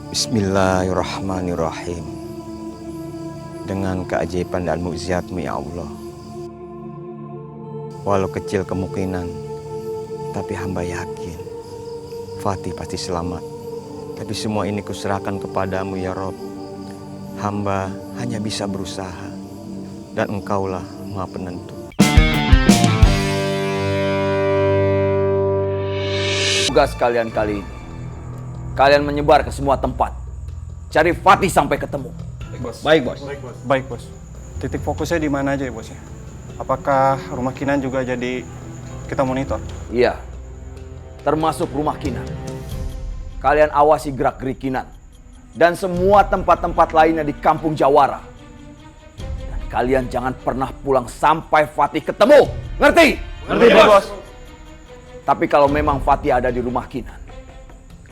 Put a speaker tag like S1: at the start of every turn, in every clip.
S1: Bismillahirrahmanirrahim. Dengan keajaiban dan mukjizat-Mu ya Allah. Walau kecil kemungkinan, tapi hamba yakin Fatih pasti selamat. Tapi semua ini kuserahkan kepadamu ya Rob. Hamba hanya bisa berusaha, dan Engkaulah Maha Penentu.
S2: Tugas kalian kali ini, kalian menyebar ke semua tempat, cari Fatih sampai ketemu.
S3: Baik bos. Baik bos. Titik fokusnya di mana aja ya bos ya? Apakah rumah Kinan juga jadi kita monitor?
S2: Iya, termasuk rumah Kinan. Kalian awasi gerak-gerik Kinan dan semua tempat-tempat lainnya di kampung Jawara. Dan kalian jangan pernah pulang sampai Fatih ketemu. Ngerti?
S3: Ngerti bos.
S2: Tapi kalau memang Fatih ada di rumah Kinan,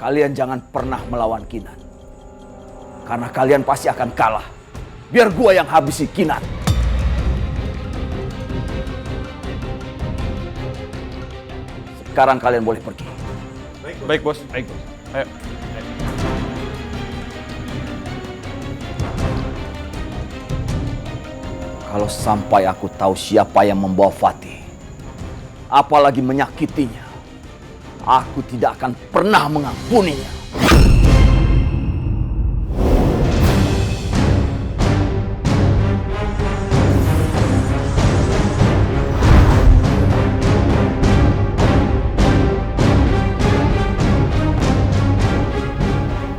S2: kalian jangan pernah melawan Kinan. Karena kalian pasti akan kalah. Biar gua yang habisi Kinan. Sekarang kalian boleh pergi.
S3: Baik bos. Baik bos. Ayo.
S2: Kalau sampai aku tahu siapa yang membawa Fatih, apalagi menyakitinya, aku tidak akan pernah mengampuninya.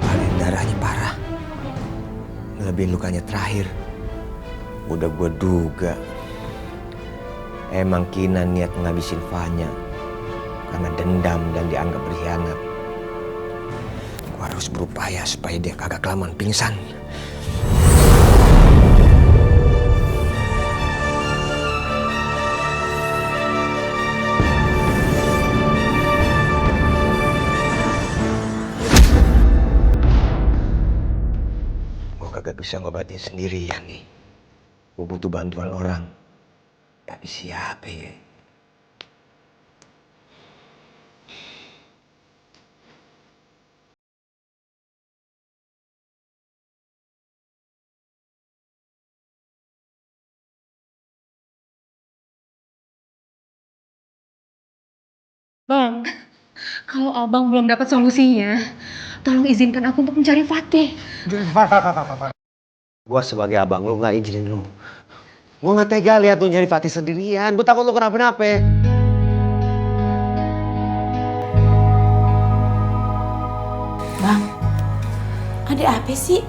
S1: Aliran darahnya parah. Lebih lukanya terakhir. Udah gue duga. Emang Kinan niat ngabisin Fanya karena dendam dan dianggap berkhianat. Gue harus berupaya supaya dia kagak kelamaan pingsan. Gue kagak bisa ngobatin sendirian nih. Gue butuh bantuan orang. Tapi siapa ya?
S4: Bang, kalau abang belum dapat solusinya, tolong izinkan aku untuk mencari Fatih.
S5: Gue sebagai abang lu gak izinin lu. Gue gak tega lihat lu nyari Fatih sendirian. Gue takut lu kenapa-napa.
S6: Bang, ada apa sih?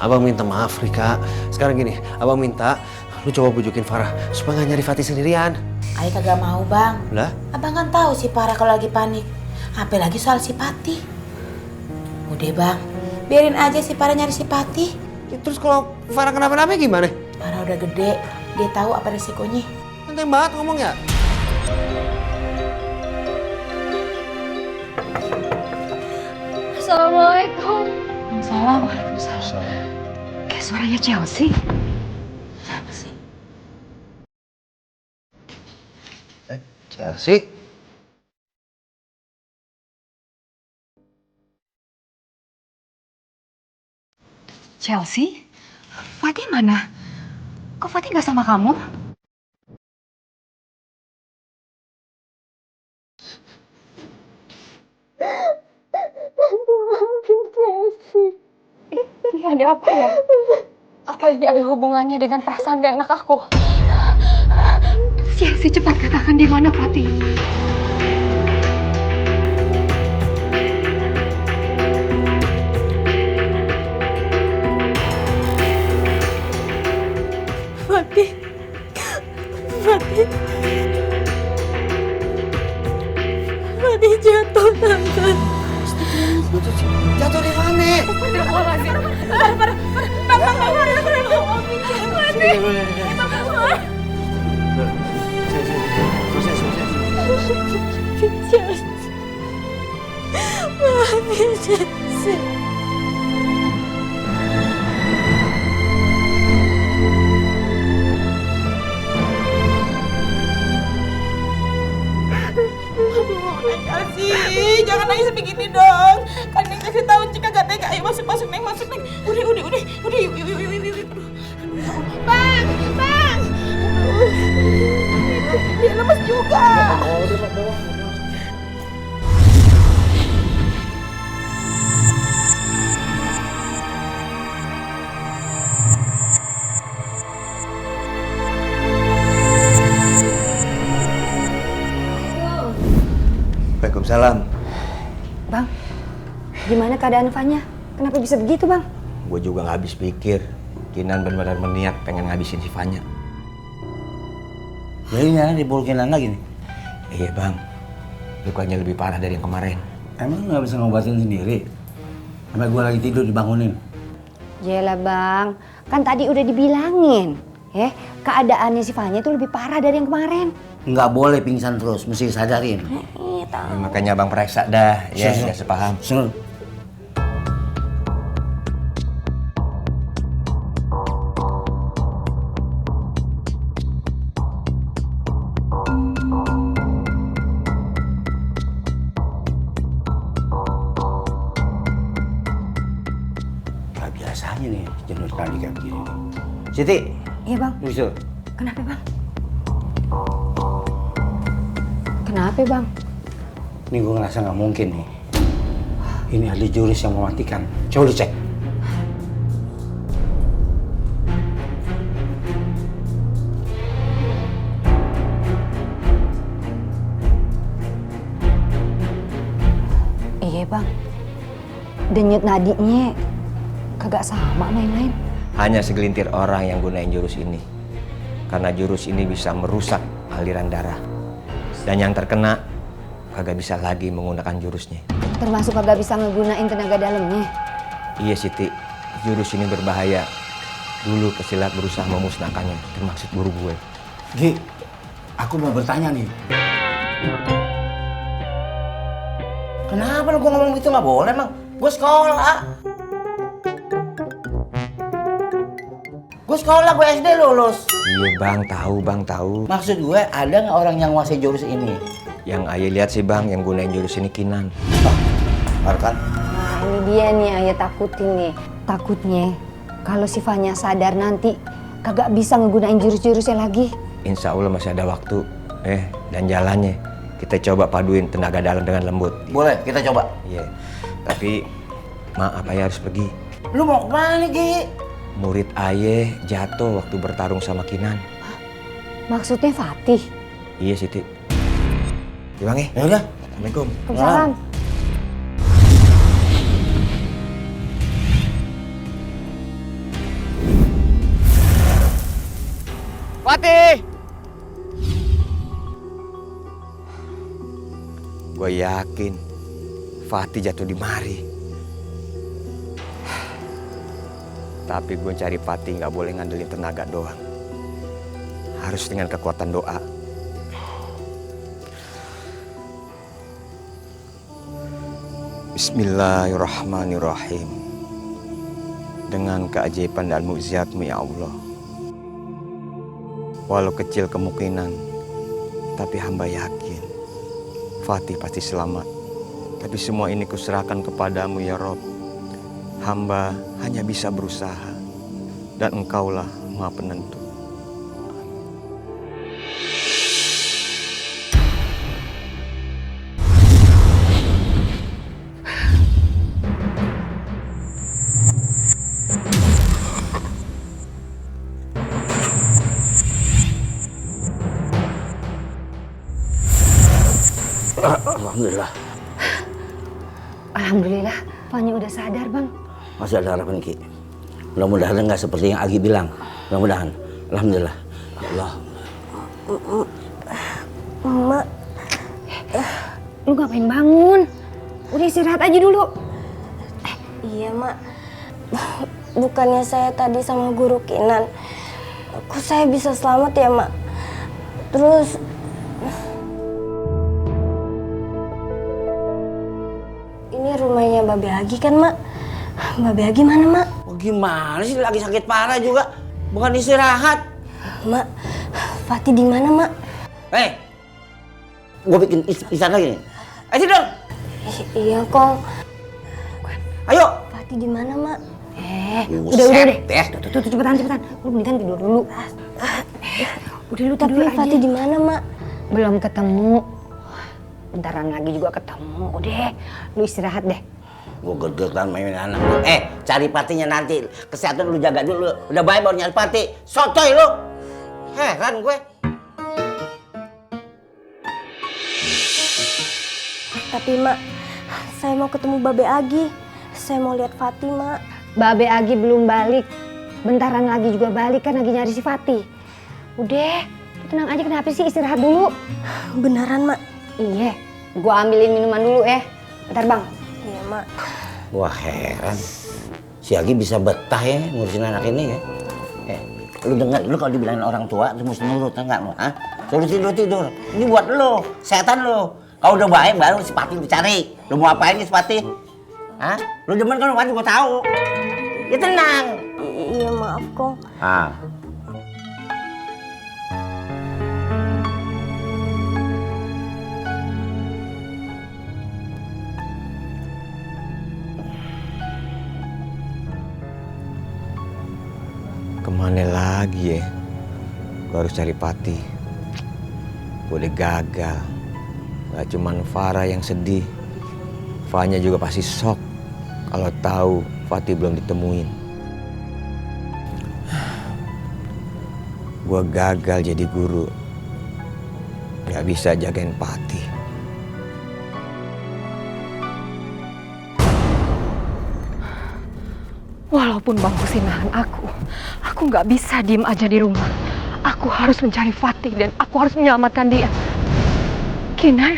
S5: Abang minta maaf Rika. Sekarang gini, abang minta lu coba bujukin Farah supaya gak nyari Fatih sendirian.
S6: Ayah kagak mau bang.
S5: Lah?
S6: Abang kan tahu si Farah kalau lagi panik. Apalagi soal si Patih. Udah bang, biarin aja si Farah nyari si Patih.
S5: Ya, terus kalau Farah kenapa-napa gimana?
S6: Farah udah gede, dia tahu apa risikonya.
S5: Penting banget ngomongnya.
S4: Assalamualaikum. Waalaikumsalam. Kayak suaranya Chelsea.
S6: Siapa sih?
S5: Chelsea?
S4: Chelsea? Fatih mana? Kok Fatih nggak sama kamu? Ini ada apa ya? Apa ini ada hubungannya dengan perasaan gak enak aku? Chelsea, cepat katakan di mana Fatih?
S6: Fatih. Fatih. Fatih jatuh tante.
S5: Jatuh di mana?
S6: Kasih, jangan nangis begini dong. Kan yang kasih tahu Cika gak tega Ayo masuk Neng. Udah, yuk. Aduh. Bang. Aduh. Dia lemes juga.
S1: Waalaikumsalam.
S7: Bang, gimana keadaan Fanya? Kenapa bisa begitu, Bang?
S1: Gue juga nggak habis pikir. Kinan benar-benar berniat pengen ngabisin si Fanya.
S8: Jadi nyana dipulkinan lagi nih?
S1: Iya bang, lukanya lebih parah dari yang kemarin.
S8: Emang lu gak bisa ngobatin sendiri? Sampai gue lagi tidur dibangunin.
S7: Yalah Bang, kan tadi udah dibilangin. Keadaannya si Fanya itu lebih parah dari yang kemarin.
S8: Nggak boleh pingsan terus, mesti sadarin.
S1: Ya, makanya abang periksa dah, ya
S8: Sur.
S1: udah sepaham.
S8: Sur. Gak biasanya nih jenuh tadi kayak begini nih. Siti,
S7: Iya Bang,
S8: Wisnu.
S7: kenapa Bang? Kenapa Bang?
S8: Ini gue ngerasa nggak mungkin nih. Ini ahli jurus yang mematikan. Coba lu cek.
S7: Iya Bang, denyut nadinya kagak sama sama yang lain.
S1: Hanya segelintir orang yang gunain jurus ini. Karena jurus ini bisa merusak aliran darah. Dan yang terkena kagak bisa lagi menggunakan jurusnya.
S7: Termasuk kagak bisa ngegunain tenaga dalamnya.
S1: Iya Siti, jurus ini berbahaya. Dulu pesilat berusaha memusnahkannya, termasuk guru gue.
S8: Gi, aku mau bertanya nih. Kenapa lu gua ngomong gitu nggak boleh emang? Gue sekolah. Gue sekolah, gue SD lulus.
S1: Iya bang, tahu.
S8: Maksud gue ada nggak orang yang nguasai jurus ini?
S1: Yang ayah lihat sih bang, yang gunain jurus ini Kinan.
S8: Kan?
S7: Nah ini dia nih ayah takutin nih. Takutnya kalau si Fanya sadar nanti kagak bisa ngegunain jurus-jurusnya lagi.
S1: Insya Allah masih ada waktu. Dan jalannya kita coba paduin tenaga dalam dengan lembut.
S8: Boleh, kita coba.
S1: Iya. Tapi maaf ayah harus pergi.
S8: Lu mau kemana Gi?
S1: Murid ayah jatuh waktu bertarung sama Kinan.
S7: Maksudnya Fatih?
S1: Iya Siti. Ya bang
S8: Ya udah.
S1: Assalamualaikum.
S7: Waalaikumsalam.
S1: Fatih! Gue yakin Fatih jatuh di mari. Tapi gue cari Fatih nggak boleh ngandelin tenaga doang. Harus dengan kekuatan doa. Bismillahirrahmanirrahim. Dengan keajaiban dan mukjizat-Mu ya Allah. Walau kecil kemungkinan, tapi hamba yakin Fatih pasti selamat. Tapi semua ini kuserahkan kepadamu ya Rob. Hamba hanya bisa berusaha dan Engkaulah Maha Penentu.
S8: Alhamdulillah.
S7: Alhamdulillah, Fanya udah sadar Bang.
S8: Masih ada harapan Ki. Mudah-mudahan nggak seperti yang Agi bilang. Mudah-mudahan. Alhamdulillah. Ya Allah.
S7: Mama, lu ngapain bangun? Udah istirahat aja dulu.
S9: Iya, Mak. Bukannya saya tadi sama guru Kinan. Kok saya bisa selamat ya, Mak? Terus... Ini rumahnya Babe Agi kan, Mak? Babe Agi mana, Mak?
S8: Oh, gimana sih lagi sakit parah juga? Bukan istirahat.
S9: Mak, Fatih di mana, Mak?
S8: Gue bikin istirahat lagi nih. Ayo dong.
S9: Iya, Kong.
S8: Ayo.
S9: Fatih di mana, Mak?
S7: Udah deh. Tuh, cepetan. Lu mendingan tidur dulu. Udah lu tidur aja.
S9: Fatih di mana, Mak?
S7: Belum ketemu. Bentaran lagi juga ketemu. Udah, lu istirahat deh.
S8: Gue gedeg-gedegan main anak. Cari Patinya nanti. Kesehatan lu jaga dulu. Udah baik baru nyari Pati. Sotoy lu. Heran gue.
S9: Tapi, Mak, saya mau ketemu Babe Agi. Saya mau lihat Fatih, Mak.
S7: Babe Agi belum balik. Bentaran lagi juga balik kan lagi nyari si Fatih. Udah, lu tenang aja, kenapa sih, istirahat dulu.
S9: Beneran, Mak?
S7: Iya, gua ambilin minuman dulu ya. Bentar, Bang.
S9: Iya, Mak.
S8: Wah, heran. Si Agi bisa betah ya ngurusin anak ini ya. Lu dengar, lu kalau dibilangin orang tua lu mesti nurut, enggak lu? Hah? Suruh tidur. Ini buat lu, kesehatan lu. Kalau udah baik baru si Pati dicari. Lu mau apain nih si Pati? Hah? Lu demen kan Pati gua tahu. Ya tenang.
S9: Iya, maaf kong.
S1: Kemana lagi ya? Gue harus cari Pati. Gue udah gagal. Gak cuman Farah yang sedih, Fanya juga pasti shock kalau tahu Fatih belum ditemuin. Gue gagal jadi guru, gak bisa jagain Pati.
S4: Walaupun Bang Husin nahan aku nggak bisa diem aja di rumah. Aku harus mencari Fatih dan aku harus menyelamatkan dia. Kinan,